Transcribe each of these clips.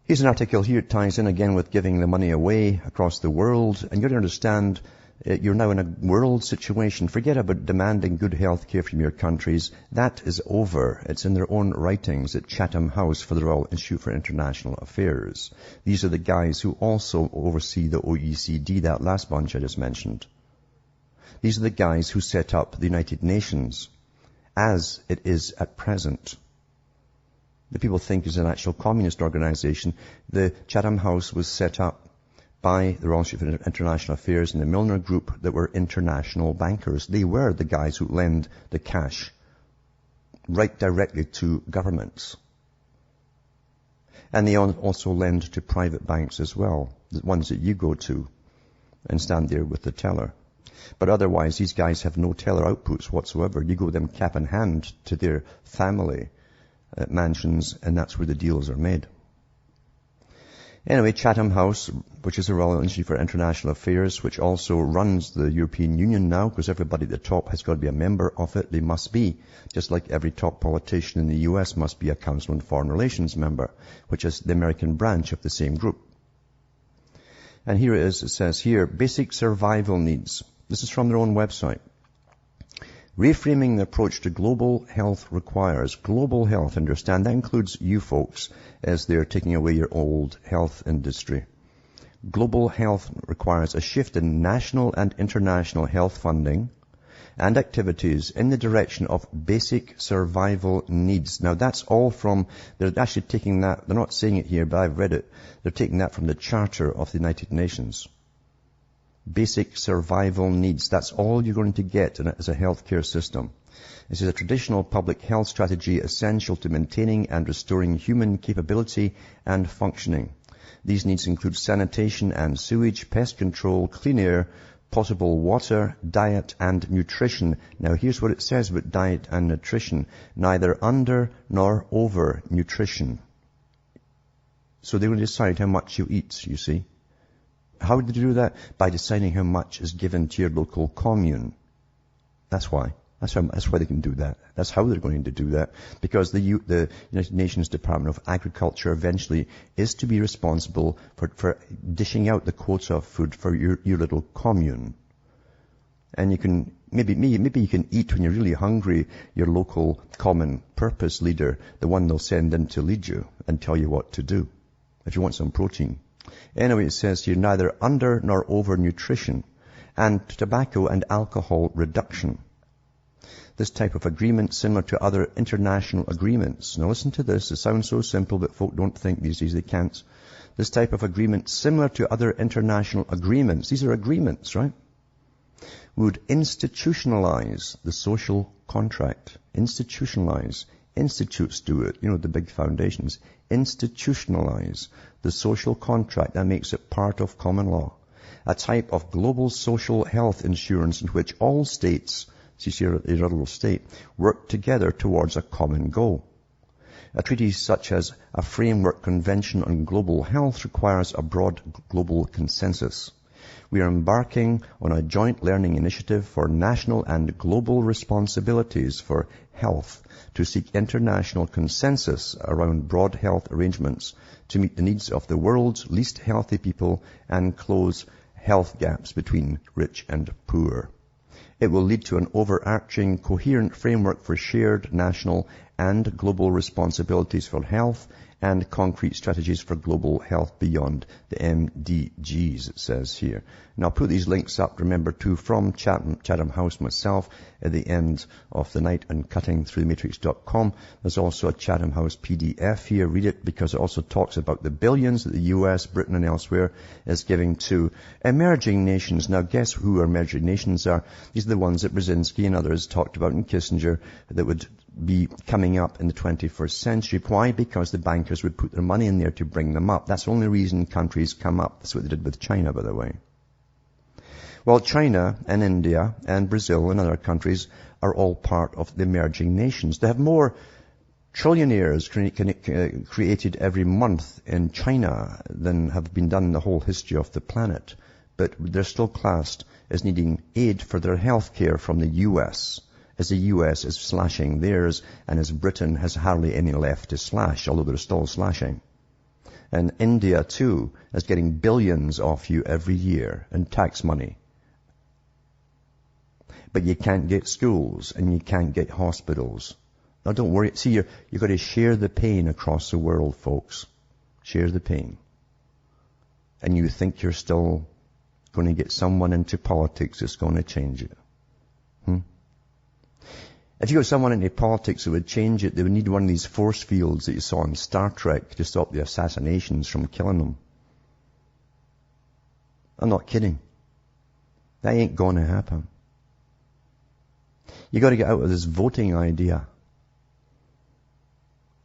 Here's an article here. It ties in again with giving the money away across the world. And you've got to understand, you're now in a world situation. Forget about demanding good health care from your countries. That is over. It's in their own writings at Chatham House for the Royal Institute for International Affairs. These are the guys who also oversee the OECD, that last bunch I just mentioned. These are the guys who set up the United Nations as it is at present. The people think it's an actual communist organization. The Chatham House was set up by the Royal Institute for International Affairs and the Milner Group that were international bankers. They were the guys who lend the cash right directly to governments. And they also lend to private banks as well, the ones that you go to and stand there with the teller. But otherwise, these guys have no teller outputs whatsoever. You go them cap in hand to their family mansions, and that's where the deals are made. Anyway, Chatham House, which is the Royal Institute for International Affairs, which also runs the European Union now, because everybody at the top has got to be a member of it. They must be, just like every top politician in the US must be a Council on Foreign Relations member, which is the American branch of the same group. And here it is. It says here, basic survival needs. This is from their own website. Reframing the approach to global health requires global health. Understand that includes you folks, as they're taking away your old health industry. Global health requires a shift in national and international health funding and activities in the direction of basic survival needs. Now that's all from, they're actually taking that, they're not saying it here, but I've read it. They're taking that from the Charter of the United Nations. Basic survival needs. That's all you're going to get as a healthcare system. This is a traditional public health strategy essential to maintaining and restoring human capability and functioning. These needs include sanitation and sewage, pest control, clean air, potable water, diet, and nutrition. Now here's what it says about diet and nutrition. Neither under nor over nutrition. So they're going to decide how much you eat, you see. How do they do that? By deciding how much is given to your local commune. That's why. That's why they can do that. That's how they're going to do that. Because the United Nations Department of Agriculture eventually is to be responsible for dishing out the quota of food for your little commune. And you can, maybe you can eat when you're really hungry, your local common purpose leader, the one they'll send in to lead you and tell you what to do. If you want some protein. Anyway, it says here, neither under nor over nutrition and tobacco and alcohol reduction. This type of agreement, similar to other international agreements. Now listen to this. It sounds so simple, but folk don't think these days they can't. This type of agreement, similar to other international agreements. These are agreements, right? Would institutionalize the social contract. Institutionalize. Institutes do it. You know, the big foundations. Institutionalize the social contract that makes it part of common law. A type of global social health insurance in which all states, see your little state, work together towards a common goal. A treaty such as a framework convention on global health requires a broad global consensus. We are embarking on a joint learning initiative for national and global responsibilities for health to seek international consensus around broad health arrangements to meet the needs of the world's least healthy people and close health gaps between rich and poor. It will lead to an overarching, coherent framework for shared national and global responsibilities for health and concrete strategies for global health beyond the MDGs, it says here. And I'll put these links up, remember, too, from Chatham House myself at the end of the night on cuttingthroughthematrix.com. There's also a Chatham House PDF here. Read it because it also talks about the billions that the US, Britain and elsewhere is giving to emerging nations. Now, guess who emerging nations are? These are the ones that Brzezinski and others talked about in Kissinger that would be coming up in the 21st century. Why? Because the bankers would put their money in there to bring them up. That's the only reason countries come up. That's what they did with China, by the way. Well, China and India and Brazil and other countries are all part of the emerging nations. They have more trillionaires created every month in China than have been done in the whole history of the planet. But they're still classed as needing aid for their health care from the US, as the US is slashing theirs and as Britain has hardly any left to slash, although they're still slashing. And India, too, is getting billions off you every year in tax money. But you can't get schools and you can't get hospitals. Now don't worry. See, you've got to share the pain across the world, folks. Share the pain. And you think you're still going to get someone into politics that's going to change it. If you got someone into politics that would change it, they would need one of these force fields that you saw in Star Trek to stop the assassinations from killing them. I'm not kidding. That ain't going to happen. You got to get out of this voting idea.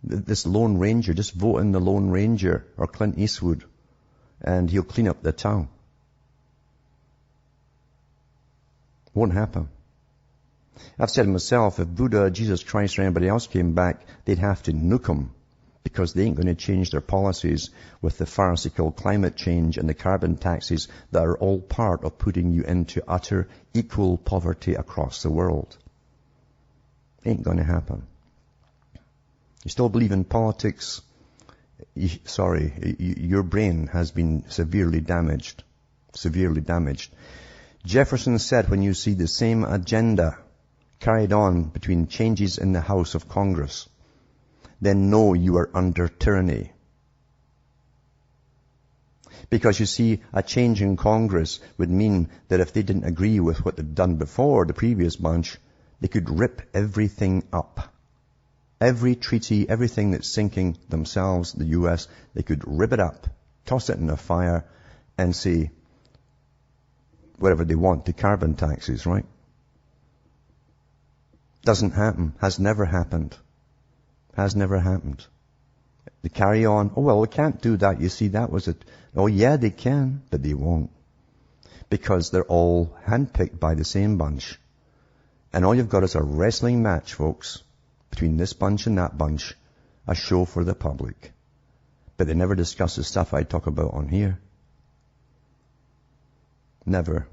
This Lone Ranger, just vote in the Lone Ranger or Clint Eastwood and he'll clean up the town. Won't happen. I've said to myself, if Buddha, Jesus Christ, or anybody else came back, they'd have to nuke them because they ain't going to change their policies with the farcical climate change and the carbon taxes that are all part of putting you into utter equal poverty across the world. Ain't going to happen. You still believe in politics? Your brain has been severely damaged. Severely damaged. Jefferson said, when you see the same agenda carried on between changes in the House of Congress, then know you are under tyranny. Because you see, a change in Congress would mean that if they didn't agree with what they'd done before, the previous bunch, they could rip everything up. Every treaty, everything that's sinking themselves, the US, they could rip it up, toss it in the fire, and say whatever they want to carbon taxes, right? Doesn't happen. Has never happened. Has never happened. They carry on. Oh, well, we can't do that. You see, that was it. Oh, yeah, they can, but they won't. Because they're all handpicked by the same bunch. And all you've got is a wrestling match, folks, between this bunch and that bunch, a show for the public. But they never discuss the stuff I talk about on here. Never.